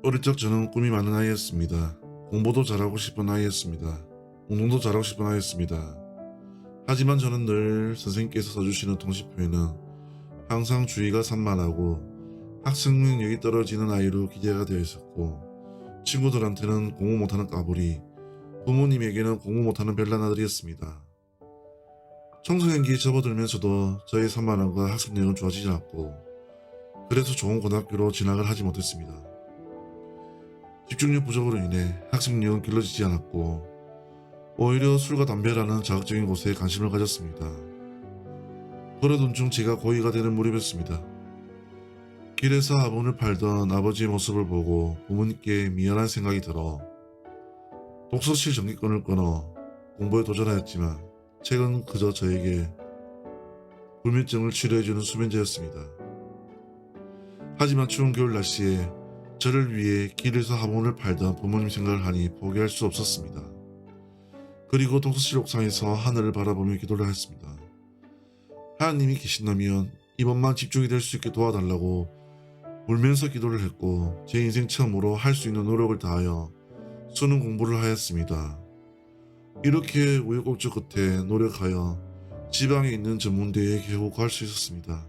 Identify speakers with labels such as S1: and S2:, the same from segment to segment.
S1: 어릴 적 저는 꿈이 많은 아이였습니다. 공부도 잘하고 싶은 아이였습니다. 운동도 잘하고 싶은 아이였습니다. 하지만 저는 늘 선생님께서 써주시는 통지표에는 항상 주의가 산만하고 학습 능력이 떨어지는 아이로 기재가 되어 있었고, 친구들한테는 공부 못하는 까불이, 부모님에게는 공부 못하는 별난 아들이었습니다. 청소년기에 접어들면서도 저의 산만함과 학습 능력은 좋아지지 않았고, 그래서 좋은 고등학교로 진학을 하지 못했습니다. 집중력 부족으로 인해 학습 능력은 길러지지 않았고, 오히려 술과 담배라는 자극적인 곳에 관심을 가졌습니다. 그러던 중 제가 고2가 되는 무렵이었습니다. 길에서 화분을 팔던 아버지의 모습을 보고 부모님께 미안한 생각이 들어 독서실 전기권을 끊어 공부에 도전하였지만, 책은 그저 저에게 불면증을 치료해주는 수면제였습니다. 하지만 추운 겨울 날씨에 저를 위해 길에서 화분을 팔던 부모님 생각을 하니 포기할 수 없었습니다. 그리고 독서실 옥상에서 하늘을 바라보며 기도를 했습니다. 하나님이 계신다면 이번만 집중이 될 수 있게 도와달라고 울면서 기도를 했고, 제 인생 처음으로 할 수 있는 노력을 다하여 수능 공부를 하였습니다. 이렇게 우여곡절 끝에 노력하여 지방에 있는 전문대에 겨우 갈 수 있었습니다.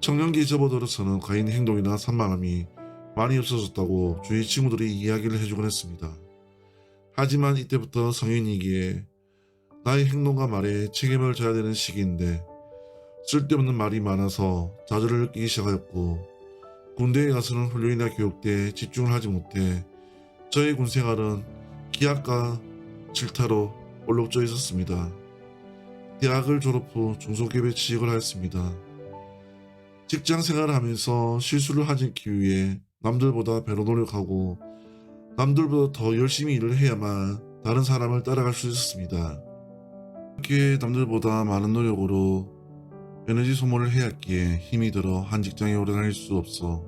S1: 청년기에 접어들어서는 과인 행동이나 산만함이 많이 없어졌다고 주위 친구들이 이야기를 해주곤 했습니다. 하지만 이때부터 성인이기에 나의 행동과 말에 책임을 져야 되는 시기인데, 쓸데없는 말이 많아서 좌절을 느끼기 시작하였고, 군대에 가서는 훈련이나 교육 때 집중을 하지 못해 저의 군생활은 기약과 질타로 얼룩져 있었습니다. 대학을 졸업 후 중소기업에 취직을 하였습니다. 직장 생활을 하면서 실수를 하지 않기 위해 남들보다 배로 노력하고 남들보다 더 열심히 일을 해야만 다른 사람을 따라갈 수 있었습니다. 그렇게 남들보다 많은 노력으로 에너지 소모를 해야 했기에 힘이 들어 한 직장에 오래 다닐 수 없어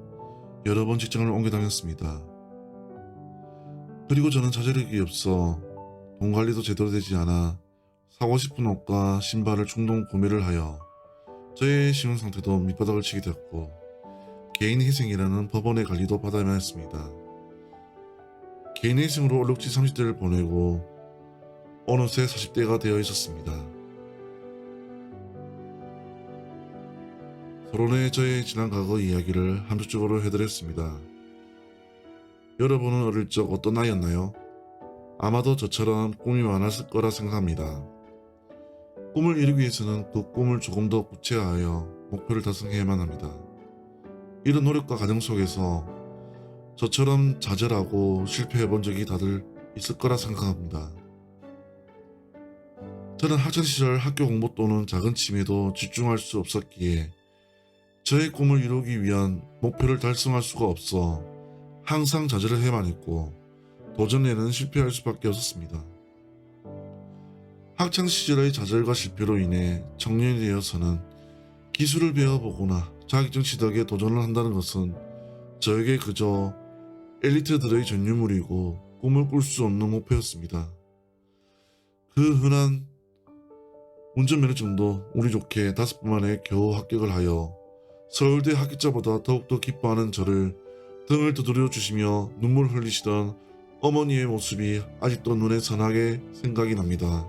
S1: 여러 번 직장을 옮겨 다녔습니다. 그리고 저는 자제력이 없어 돈 관리도 제대로 되지 않아 사고 싶은 옷과 신발을 충동 구매를 하여 저의 신용 상태도 밑바닥을 치게 되었고, 개인 희생이라는 법원의 관리도 받아야만 했습니다. 개인 희생으로 얼룩지 30대를 보내고 어느새 40대가 되어 있었습니다. 서론에 저의 지난 과거 이야기를 함축적으로 해드렸습니다. 여러분은 어릴 적 어떤 나이였나요? 아마도 저처럼 꿈이 많았을 거라 생각합니다. 꿈을 이루기 위해서는 그 꿈을 조금 더 구체화하여 목표를 달성해야만 합니다. 이런 노력과 과정 속에서 저처럼 좌절하고 실패해본 적이 다들 있을 거라 생각합니다. 저는 학창시절 학교 공부 또는 작은 취미에도 집중할 수 없었기에 저의 꿈을 이루기 위한 목표를 달성할 수가 없어 항상 좌절을 해야만 했고, 도전에는 실패할 수밖에 없었습니다. 학창시절의 좌절과 실패로 인해 청년이 되어서는 기술을 배워보거나 자격증 취득에 도전을 한다는 것은 저에게 그저 엘리트들의 전유물이고 꿈을 꿀 수 없는 목표였습니다. 그 흔한 운전면허증도 운이 좋게 5번 만에 겨우 합격을 하여 서울대 합격자보다 더욱더 기뻐하는 저를 등을 두드려 주시며 눈물 흘리시던 어머니의 모습이 아직도 눈에 선하게 생각이 납니다.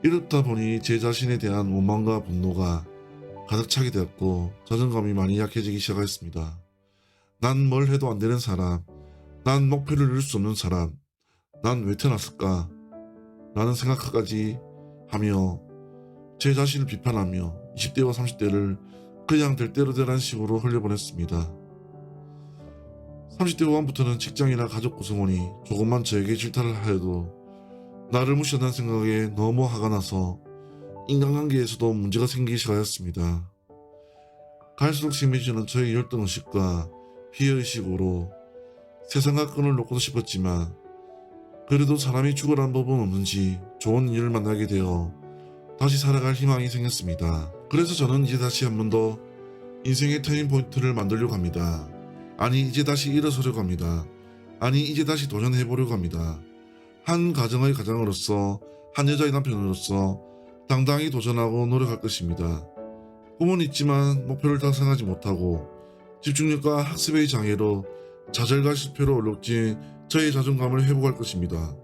S1: 이렇다 보니 제 자신에 대한 원망과 분노가 가득 차게 되었고, 자존감이 많이 약해지기 시작했습니다. 난 뭘 해도 안 되는 사람, 난 목표를 이룰 수 없는 사람, 난 왜 태어났을까? 라는 생각까지 하며 제 자신을 비판하며 20대와 30대를 그냥 될 대로 되라는 식으로 흘려보냈습니다. 30대 후반부터는 직장이나 가족 구성원이 조금만 저에게 질타를 하여도 나를 무시한다는 생각에 너무 화가 나서 인간관계에서도 문제가 생기기 시작하였습니다. 갈수록 심해지는 저의 열등의식과 피해의식으로 세상과 끈을 놓고도 싶었지만, 그래도 사람이 죽어라는 법은 없는지 좋은 일을 만나게 되어 다시 살아갈 희망이 생겼습니다. 그래서 저는 이제 다시 한 번 더 인생의 터닝포인트를 만들려고 합니다. 아니, 이제 다시 일어서려고 합니다. 아니, 이제 다시 도전해보려고 합니다. 한 가정의 가장으로서, 한 여자의 남편으로서 당당히 도전하고 노력할 것입니다. 꿈은 있지만 목표를 달성하지 못하고 집중력과 학습의 장애로 좌절과 실패로 얼룩진 저의 자존감을 회복할 것입니다.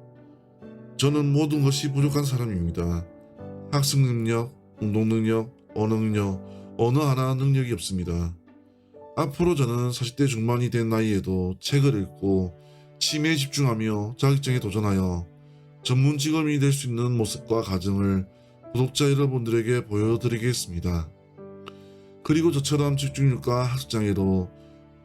S1: 저는 모든 것이 부족한 사람입니다. 학습 능력, 운동 능력, 언어 능력, 어느 하나 능력이 없습니다. 앞으로 저는 40대 중반이 된 나이에도 책을 읽고 취미에 집중하며 자격증에 도전하여 전문 직업인이 될 수 있는 모습과 과정을 구독자 여러분들에게 보여드리겠습니다. 그리고 저처럼 집중력과 학습장애로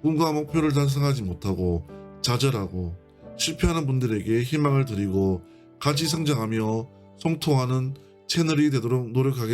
S1: 꿈과 목표를 달성하지 못하고 좌절하고 실패하는 분들에게 희망을 드리고 같이 성장하며 성통하는 채널이 되도록 노력하겠습니다.